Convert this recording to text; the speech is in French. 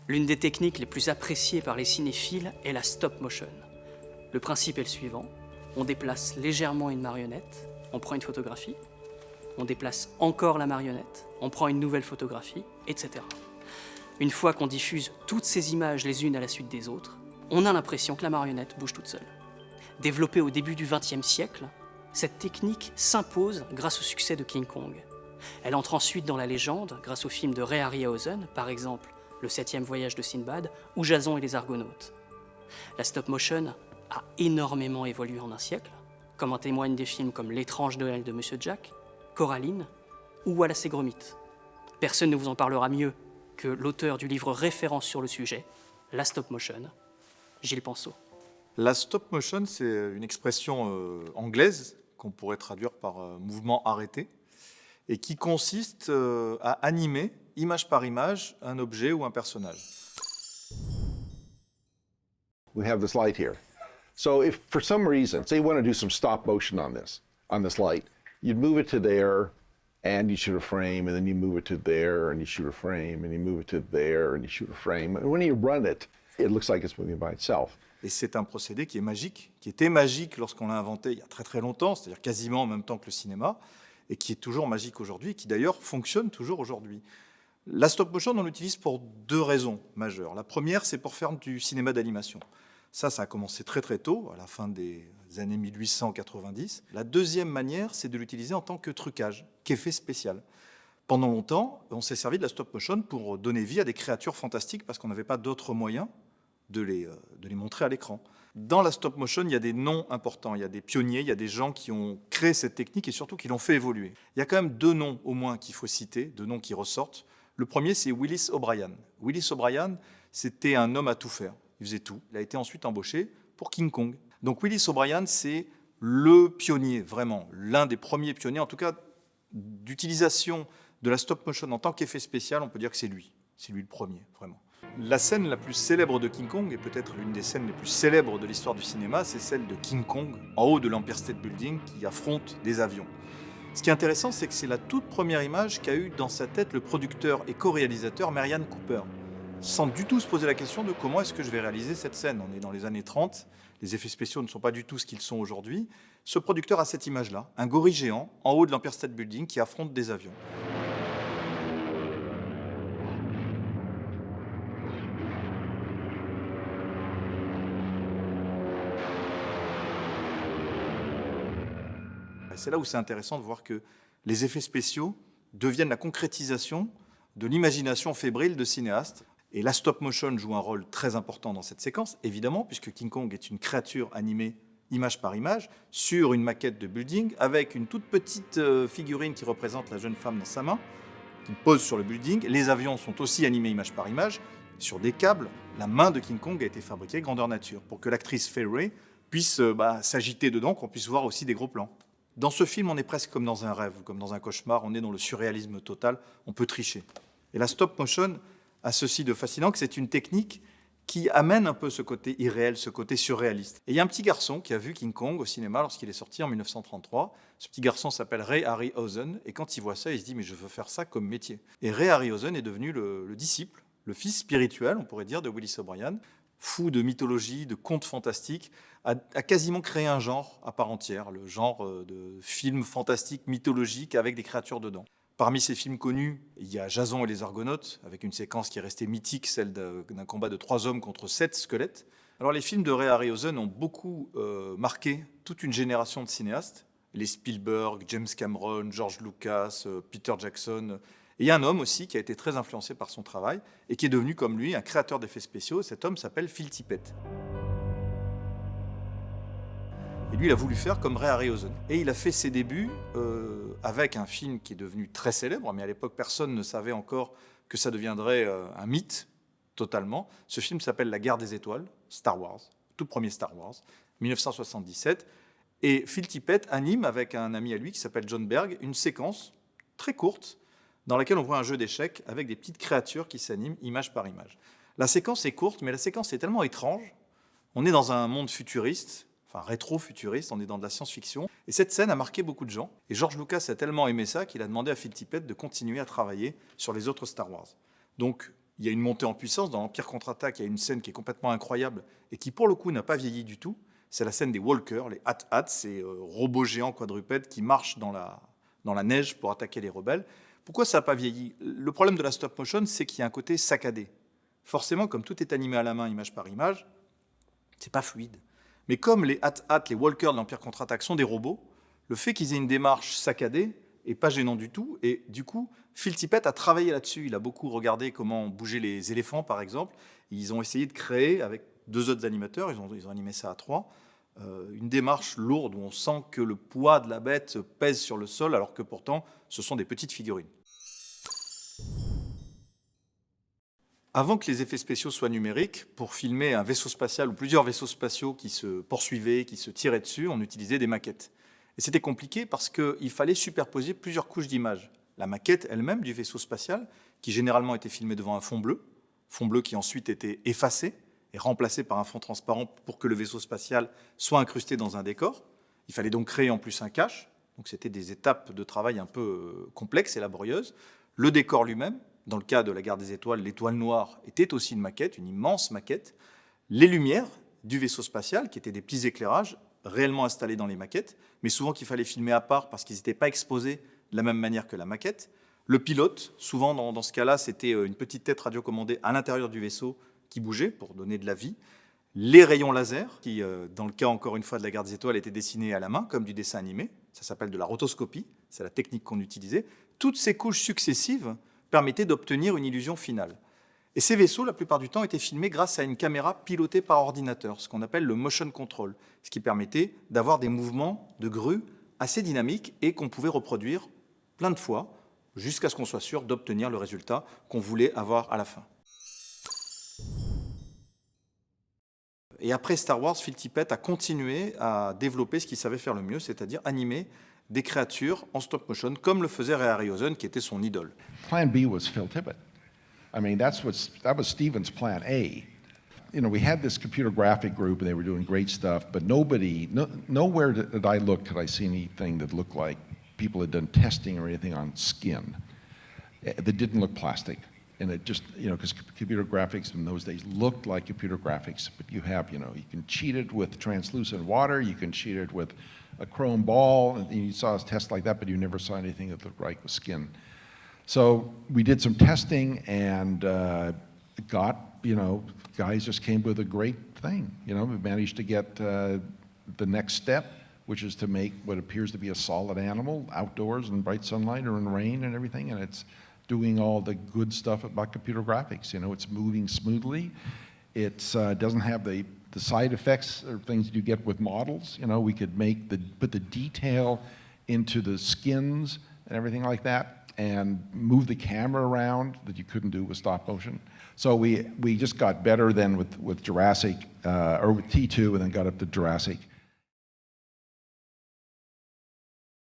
L'une des techniques les plus appréciées par les cinéphiles est la stop motion. Le principe est le suivant, on déplace légèrement une marionnette, on prend une photographie, on déplace encore la marionnette, on prend une nouvelle photographie, etc. Une fois qu'on diffuse toutes ces images les unes à la suite des autres, on a l'impression que la marionnette bouge toute seule. Développée au début du XXe siècle, cette technique s'impose grâce au succès de King Kong. Elle entre ensuite dans la légende grâce aux films de Ray Harryhausen, par exemple Le 7e voyage de Sinbad ou Jason et les Argonautes. La stop motion a énormément évolué en un siècle, comme en témoignent des films comme L'étrange Noël de Monsieur Jack, Coraline ou Wallace et Gromit. Personne ne vous en parlera mieux que l'auteur du livre référence sur le sujet, La stop motion, Gilles Penseau. La stop motion, c'est une expression anglaise qu'on pourrait traduire par mouvement arrêté et qui consiste à animer, image par image, un objet ou un personnage. We have this light here. So if for some reason, say you want to do some stop motion on this light, you'd move it to there and you shoot a frame, and then you move it to there and you shoot a frame, and you move it to there and you shoot a frame. And when you run it, it looks like it's moving by itself. Et c'est un procédé qui est magique, qui était magique lorsqu'on l'a inventé il y a très très longtemps, c'est-à-dire quasiment en même temps que le cinéma, et qui est toujours magique aujourd'hui, et qui d'ailleurs fonctionne toujours aujourd'hui. La stop motion, on l'utilise pour deux raisons majeures. La première, c'est pour faire du cinéma d'animation. Ça a commencé très très tôt, à la fin des années 1890. La deuxième manière, c'est de l'utiliser en tant que trucage, qu'effet spécial. Pendant longtemps, on s'est servi de la stop motion pour donner vie à des créatures fantastiques parce qu'on n'avait pas d'autres moyens de les montrer à l'écran. Dans la stop motion, il y a des noms importants, il y a des pionniers, il y a des gens qui ont créé cette technique et surtout qui l'ont fait évoluer. Il y a quand même deux noms au moins qu'il faut citer, deux noms qui ressortent. Le premier, c'est Willis O'Brien. Willis O'Brien, c'était un homme à tout faire. Il faisait tout. Il a été ensuite embauché pour King Kong. Donc Willis O'Brien, c'est le pionnier, vraiment, l'un des premiers pionniers, en tout cas d'utilisation de la stop motion en tant qu'effet spécial, on peut dire que c'est lui. C'est lui le premier, vraiment. La scène la plus célèbre de King Kong, et peut-être l'une des scènes les plus célèbres de l'histoire du cinéma, c'est celle de King Kong, en haut de l'Empire State Building, qui affronte des avions. Ce qui est intéressant, c'est que c'est la toute première image qu'a eue dans sa tête le producteur et co-réalisateur Merian Cooper, sans du tout se poser la question de comment est-ce que je vais réaliser cette scène. On est dans les années 30, les effets spéciaux ne sont pas du tout ce qu'ils sont aujourd'hui. Ce producteur a cette image-là, un gorille géant, en haut de l'Empire State Building, qui affronte des avions. C'est là où c'est intéressant de voir que les effets spéciaux deviennent la concrétisation de l'imagination fébrile de cinéastes. Et la stop motion joue un rôle très important dans cette séquence, évidemment, puisque King Kong est une créature animée image par image sur une maquette de building avec une toute petite figurine qui représente la jeune femme dans sa main, qui pose sur le building. Les avions sont aussi animés image par image. Sur des câbles, la main de King Kong a été fabriquée grandeur nature pour que l'actrice Fay Wray puisse s'agiter dedans, qu'on puisse voir aussi des gros plans. Dans ce film, on est presque comme dans un rêve, comme dans un cauchemar, on est dans le surréalisme total, on peut tricher. Et la stop motion a ceci de fascinant que c'est une technique qui amène un peu ce côté irréel, ce côté surréaliste. Et il y a un petit garçon qui a vu King Kong au cinéma lorsqu'il est sorti en 1933. Ce petit garçon s'appelle Ray Harryhausen, et quand il voit ça, il se dit « mais je veux faire ça comme métier ». Et Ray Harryhausen est devenu le disciple, le fils spirituel, on pourrait dire, de Willis O'Brien, fou de mythologie, de contes fantastiques, a quasiment créé un genre à part entière, le genre de film fantastique, mythologique, avec des créatures dedans. Parmi ces films connus, il y a Jason et les Argonautes, avec une séquence qui est restée mythique, celle d'un combat de 3 hommes contre 7 squelettes. Alors les films de Ray Harryhausen ont beaucoup marqué toute une génération de cinéastes, les Spielberg, James Cameron, George Lucas, Peter Jackson. Et il y a un homme aussi qui a été très influencé par son travail et qui est devenu, comme lui, un créateur d'effets spéciaux. Cet homme s'appelle Phil Tippett. Et lui, il a voulu faire comme Ray Harryhausen. Et il a fait ses débuts avec un film qui est devenu très célèbre, mais à l'époque, personne ne savait encore que ça deviendrait un mythe, totalement. Ce film s'appelle La Guerre des Étoiles, Star Wars, tout premier Star Wars, 1977. Et Phil Tippett anime, avec un ami à lui qui s'appelle John Berg, une séquence très courte dans laquelle on voit un jeu d'échecs avec des petites créatures qui s'animent image par image. La séquence est courte, mais la séquence est tellement étrange. On est dans un monde futuriste, enfin rétro-futuriste, on est dans de la science-fiction. Et cette scène a marqué beaucoup de gens. Et George Lucas a tellement aimé ça qu'il a demandé à Phil Tippett de continuer à travailler sur les autres Star Wars. Donc, il y a une montée en puissance. Dans l'Empire contre-attaque, il y a une scène qui est complètement incroyable et qui, pour le coup, n'a pas vieilli du tout. C'est la scène des Walkers, les Hat-Hats, ces robots géants quadrupèdes qui marchent dans la neige pour attaquer les rebelles. Pourquoi ça n'a pas vieilli? Le problème de la stop motion, c'est qu'il y a un côté saccadé. Forcément, comme tout est animé à la main, image par image, c'est pas fluide. Mais comme les Hat-Hats, les Walkers de l'Empire contre-attaque sont des robots, le fait qu'ils aient une démarche saccadée est pas gênant du tout. Et du coup, Phil Tippett a travaillé là-dessus. Il a beaucoup regardé comment bouger les éléphants, par exemple. Ils ont essayé de créer, avec 2 autres animateurs, ils ont animé ça à 3, une démarche lourde où on sent que le poids de la bête pèse sur le sol, alors que pourtant, ce sont des petites figurines. Avant que les effets spéciaux soient numériques, pour filmer un vaisseau spatial ou plusieurs vaisseaux spatiaux qui se poursuivaient, qui se tiraient dessus, on utilisait des maquettes. Et c'était compliqué parce qu'il fallait superposer plusieurs couches d'images. La maquette elle-même du vaisseau spatial, qui généralement était filmée devant un fond bleu qui ensuite était effacé et remplacé par un fond transparent pour que le vaisseau spatial soit incrusté dans un décor. Il fallait donc créer en plus un cache. Donc c'était des étapes de travail un peu complexes et laborieuses. Le décor lui-même, dans le cas de la Guerre des Étoiles, l'étoile noire était aussi une maquette, une immense maquette. Les lumières du vaisseau spatial, qui étaient des petits éclairages réellement installés dans les maquettes, mais souvent qu'il fallait filmer à part parce qu'ils n'étaient pas exposés de la même manière que la maquette. Le pilote, souvent dans ce cas-là, c'était une petite tête radiocommandée à l'intérieur du vaisseau qui bougeait pour donner de la vie. Les rayons laser, qui, dans le cas encore une fois de la Guerre des Étoiles, étaient dessinés à la main, comme du dessin animé. Ça s'appelle de la rotoscopie, c'est la technique qu'on utilisait. Toutes ces couches successives permettaient d'obtenir une illusion finale. Et ces vaisseaux, la plupart du temps, étaient filmés grâce à une caméra pilotée par ordinateur, ce qu'on appelle le motion control, ce qui permettait d'avoir des mouvements de grue assez dynamiques et qu'on pouvait reproduire plein de fois, jusqu'à ce qu'on soit sûr d'obtenir le résultat qu'on voulait avoir à la fin. Et après Star Wars, Phil Tippett a continué à développer ce qu'il savait faire le mieux, c'est-à-dire animer des créatures en stop motion, comme le faisait Ray Harryhausen, qui était son idole. Plan B was Phil Tippett. I mean, that was Steven's plan A. You know, we had this computer graphic group, and they were doing great stuff, but nowhere that I looked could I see anything that looked like people had done testing or anything on skin that didn't look plastic. And it just, you know, because computer graphics in those days looked like computer graphics, but you can cheat it with translucent water, you can cheat it with a chrome ball, and you saw us test like that, but you never saw anything that looked right with skin. So we did some testing and guys just came with a great thing. You know, we managed to get the next step, which is to make what appears to be a solid animal outdoors in bright sunlight or in rain and everything, and it's doing all the good stuff about computer graphics. You know, it's moving smoothly. It doesn't have the side effects or things that you get with models. You know, we could put the detail into the skins and everything like that, and move the camera around that you couldn't do with stop motion. So we just got better then with Jurassic, or with T2, and then got up to Jurassic.